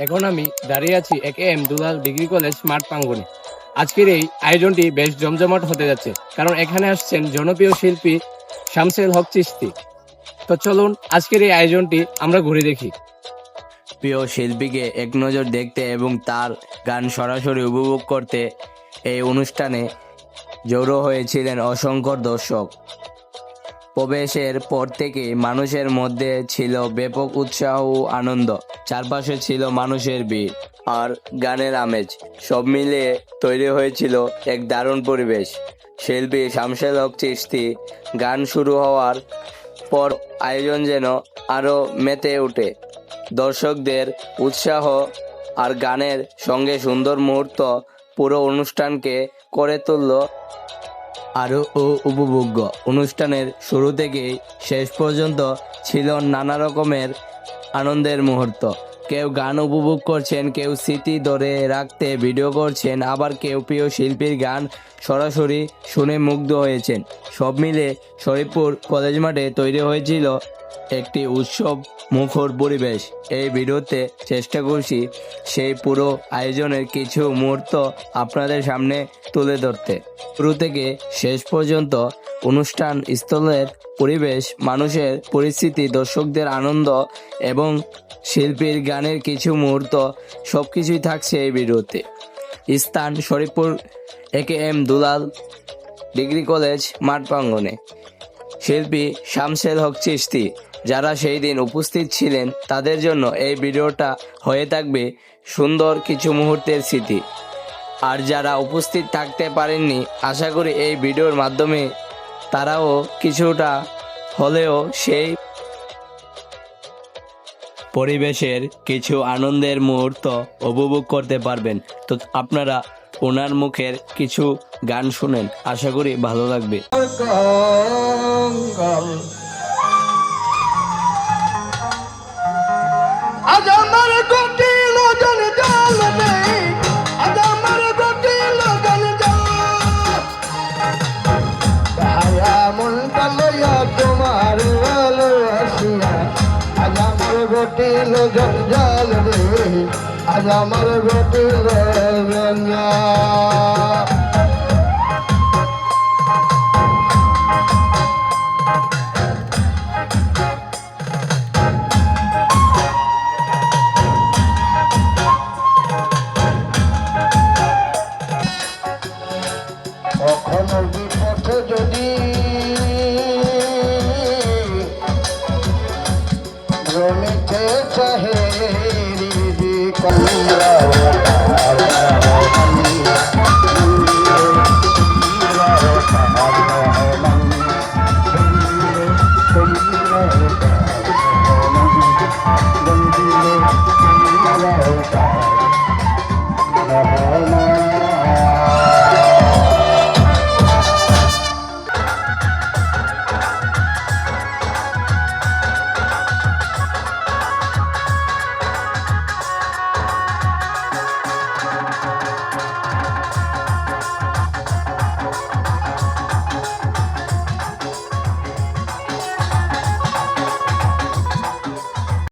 এখন আমি দাঁড়িয়ে আছি একেএম দুলাল ডিগ্রি কলেজ মাঠ প্রাঙ্গণে। আজকের এই আয়োজনটি বেশ জমজমাট হতে যাচ্ছে, কারণ এখানে আসছেন জনপ্রিয় শিল্পী শামসুল হক চিশতি। তো চলুন আজকের এই আয়োজনটি আমরা ঘুরে দেখি। প্রিয় শিল্পীকে এক নজর দেখতে এবং তার গান সরাসরি উপভোগ করতে এই অনুষ্ঠানে জড়ো হয়েছিলেন অসংখ্য দর্শক। প্রবেশের পর থেকে মানুষের মধ্যে ছিল ব্যাপক উৎসাহ ও আনন্দ। চারপাশে ছিল মানুষের ভিড় আর গানের আমেজ, সব মিলিয়ে তৈরি হয়েছিল এক দারুণ পরিবেশ। শিল্পী শামসুল হক চিশতি গান শুরু হওয়ার পর আয়োজন যেন আরও মেতে ওঠে। দর্শকদের উৎসাহ আর গানের সঙ্গে সুন্দর মুহূর্ত পুরো অনুষ্ঠানকে করে তুলল আরও উপভোগ্য। অনুষ্ঠানের শুরু থেকে শেষ পর্যন্ত ছিল নানা রকমের আনন্দের মুহূর্ত। কেউ গান উপভোগ করছেন, কেউ স্মৃতি ধরে রাখতে ভিডিও করছেন, আবার কেউ প্রিয় শিল্পীর গান সরাসরি শুনে মুগ্ধ হয়েছেন। সব মিলে শরীফপুর কলেজ মাঠে তৈরি হয়েছিল একটি উৎসব মুখর পরিবেশ। এই ভিডিওতে চেষ্টা করছি সেই পুরো আয়োজনের কিছু মুহূর্ত আপনাদের সামনে তুলে ধরতে। শুরু থেকে শেষ পর্যন্ত অনুষ্ঠান স্থলের পরিবেশ, মানুষের পরিস্থিতি, দর্শকদের আনন্দ এবং শিল্পীর গানের কিছু মুহূর্ত সবকিছুই থাকছে এই ভিডিওতে। স্থান শরীফপুর একেএম দুলাল ডিগ্রি কলেজ মাঠ প্রাঙ্গণে। শিল্পী শামসুল হক চিশতি। যারা সেই দিন উপস্থিত ছিলেন তাদের জন্য এই ভিডিওটা হয়ে থাকবে সুন্দর কিছু মুহূর্তের স্মৃতি। আর যারা উপস্থিত থাকতে পারেননি, আশা করি এই ভিডিওর মাধ্যমে তারাও কিছুটা হলেও সেই পরিবেশের কিছু আনন্দের মুহূর্ত উপভোগ করতে পারবেন। তো আপনারা ওনার মুখের কিছু গান শুনেন, আশা করি ভালো লাগবে। গোটিল জঞ্জাল রে আজ আমার গোটিল রঞ্জা কখনো বিপথে যদি রমিতে চাহে